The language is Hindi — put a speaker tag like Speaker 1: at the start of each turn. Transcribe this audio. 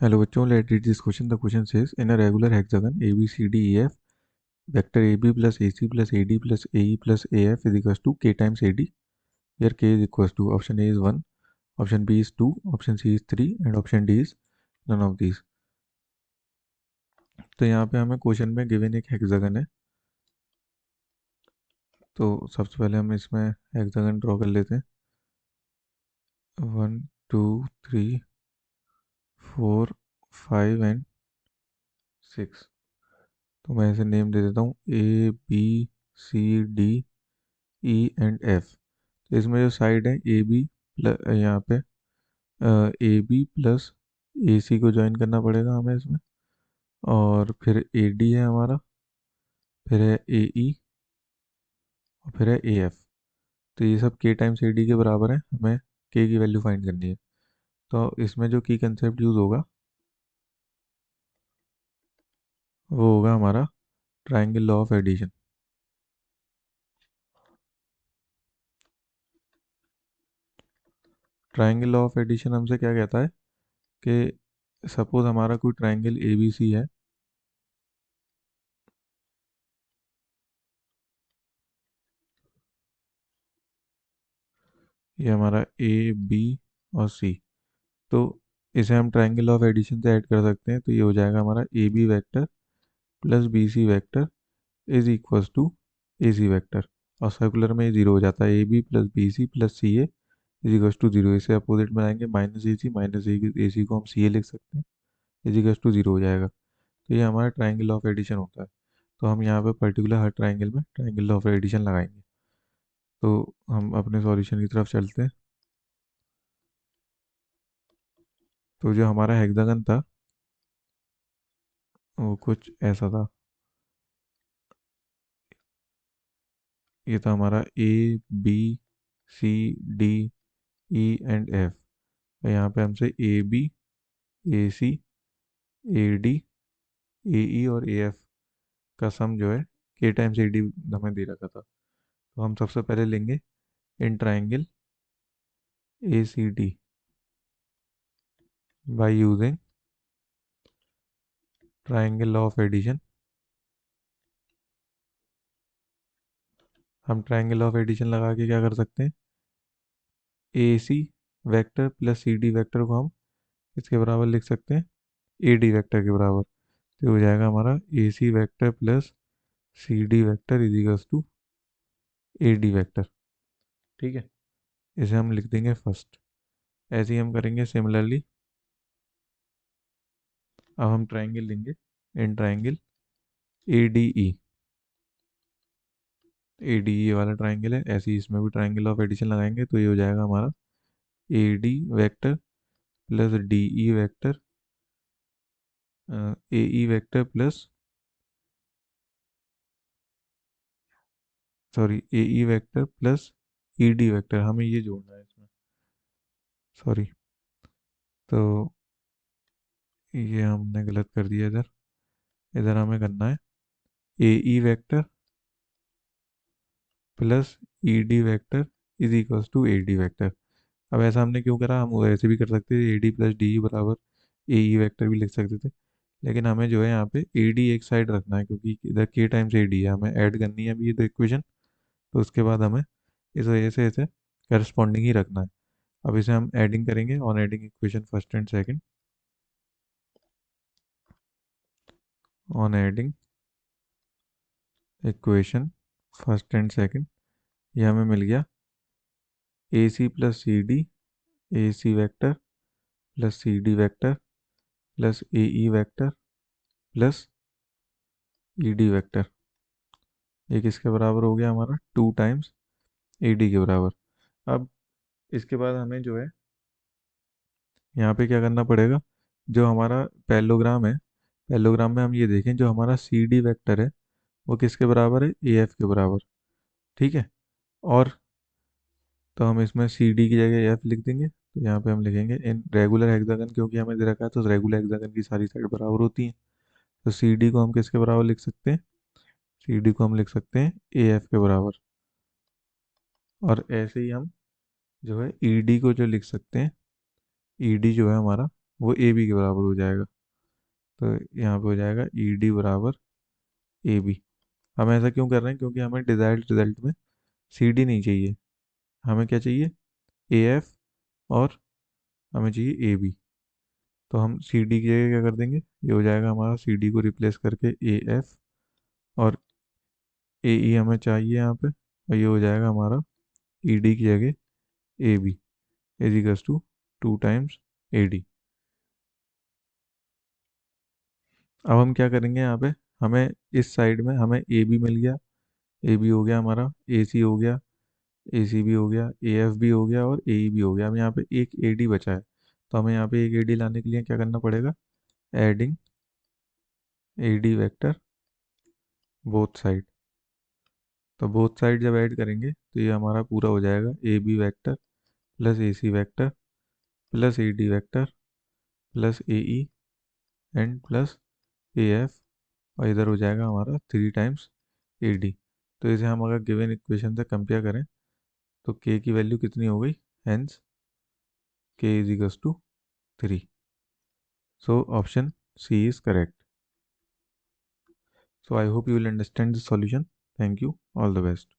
Speaker 1: Hello बच्चों, let's read this question. The question says, in a regular hexagon A B C D E F, vector AB plus AC plus AD plus AE plus AF is equals to K times AD. Here K is equals to option A is 1, option B is 2, option C is 3 and option D is none of these. तो यहाँ पे हमें क्वेश्चन में गिवन एक हेक्सागन है। तो सबसे पहले हम इसमें हेक्सागन ड्रॉ कर लेते हैं। 1 2 3 4 5 एंड 6। तो मैं इसे नेम दे देता हूँ ABCD E and F। तो इसमें जो साइड है ए बी प्लस यहाँ पे ए बी प्लस ए सी को ज्वाइन करना पड़ेगा हमें इसमें। और फिर ए डी है हमारा, फिर है ए ई और फिर है ए एफ। तो ये सब के टाइम्स ए डी के बराबर है, हमें के की वैल्यू फाइंड करनी है। तो इसमें जो की कंसेप्ट यूज़ होगा वो होगा हमारा triangle law of addition. Triangle law of addition हमसे क्या कहता है कि सपोज हमारा कोई ट्राइंगल ए बी सी है। ये हमारा ए बी और सी। तो इसे हम ट्राइंगल ऑफ एडिशन से ऐड कर सकते हैं। तो ये हो जाएगा हमारा A B vector plus B C vector is equals to A C vector. और सर्कुलर में ये जीरो हो जाता है, A B plus B C plus C A is equals to zero. इसे अपोजिट बनाएंगे, माइनस ए सी को हम सी ए लिख सकते हैं, इज इक्वल्स टू जीरो हो जाएगा। तो ये हमारा ट्राइंगल ऑफ एडिशन होता है। तो हम यहाँ पे पर्टिकुलर हर ट्राइंगल में ट्राइंगल ऑफ एडिशन लगाएंगे। तो हम अपने सॉल्यूशन की तरफ चलते हैं। तो जो हमारा हेक्सागन था वो कुछ ऐसा था। ये था हमारा A B C D E and F. यहाँ पे हमसे A B A C A D A ई और ए एफ का सम जो है के टाइम्स ए डी हमें दे रखा था। तो हम सबसे पहले लेंगे इन triangle A C D by using triangle law of addition. हम ट्राइंगल ऑफ एडिशन लगा के क्या कर सकते हैं, A C vector plus C D vector को हम इसके बराबर लिख सकते हैं, ए डी वैक्टर के बराबर। तो हो जाएगा हमारा A C vector plus C D vector is equals to A D vector. ठीक है, इसे हम लिख देंगे फर्स्ट। ऐसे ही हम करेंगे सिमिलरली। अब हम ट्राइंगल लेंगे इन triangle A D E. A D E वाला ट्राइंगल है, ऐसे ही इसमें भी ट्राइंगल ऑफ एडिशन लगाएंगे। तो ये हो जाएगा हमारा ए D vector plus D E vector A E vector plus sorry A E vector plus E D vector, हमें ये जोड़ना है इसमें। सॉरी, तो ये हमने गलत कर दिया इधर। इधर हमें करना है A E vector plus E D vector is equals to A D vector. अब ऐसा हमने क्यों करा, हम ऐसे भी कर सकते थे, A D plus D E बराबर ए ई वैक्टर भी लिख सकते थे। लेकिन हमें जो है यहाँ पे ए डी एक साइड रखना है, क्योंकि इधर के टाइम्स ए डी है, हमें ऐड करनी है अभी ये दो इक्वेशन। तो उसके बाद हमें इस वजह से इसे करस्पॉन्डिंग ही रखना है। अब इसे हम एडिंग करेंगे on adding equation first and second. On adding equation first and second, ये हमें मिल गया A C plus C D A C vector plus C D vector plus A E vector plus E D vector. ये किसके बराबर हो गया हमारा, टू टाइम्स ए डी के बराबर। अब इसके बाद हमें जो है यहाँ पे क्या करना पड़ेगा, जो हमारा पैरेललोग्राम है, पैरेललोग्राम में हम ये देखें जो हमारा सी डी वैक्टर है वो किसके बराबर है, ए एफ के बराबर। ठीक है, और तो हम इसमें सी डी की जगह एफ लिख देंगे। तो यहाँ पे हम लिखेंगे इन रेगुलर हेक्सागन, क्योंकि हमें दे रखा है तो रेगुलर हेक्सागन की सारी साइड बराबर होती हैं। तो सी डी को हम किसके बराबर लिख सकते हैं, सी डी को हम लिख सकते हैं ए एफ के बराबर। और ऐसे ही हम जो है ई डी को जो लिख सकते हैं, ई डी जो है हमारा वो ए बी के बराबर हो जाएगा। तो यहाँ पे हो जाएगा ई डी बराबर ए बी। हम ऐसा क्यों कर रहे हैं? क्योंकि हमें डिज़ायर्ड रिजल्ट में सी डी नहीं चाहिए, हमें क्या चाहिए? ए एफ, और हमें चाहिए ए बी। तो हम सी डी की जगह क्या कर देंगे? ये हो जाएगा हमारा सी डी को रिप्लेस करके ए एफ, और ए ई हमें चाहिए यहाँ पे, और ये हो जाएगा हमारा ई डी की जगह A B is equals to 2 times A D. अब हम क्या करेंगे यहाँ पे? हमें इस साइड में हमें ए बी मिल गया, ए बी हो गया हमारा, ए सी हो गया, ए सी भी हो गया, ए एफ भी हो गया, और ए ई भी हो गया। अब यहाँ पे एक ए डी बचा है, तो हमें यहाँ पे एक ए डी लाने के लिए क्या करना पड़ेगा? Adding A D vector both side. तो बोथ साइड जब ऐड करेंगे तो ये हमारा पूरा हो जाएगा A B vector plus A C vector plus A D vector plus A E and plus A F, और इधर हो जाएगा हमारा 3 टाइम्स ए डी। तो इसे हम अगर गिवन इक्वेशन से कंपेयर करें तो के की वैल्यू कितनी हो गई? Hence K is equals to 3। So option C is correct. So I hope you will understand the solution. Thank you. All the best.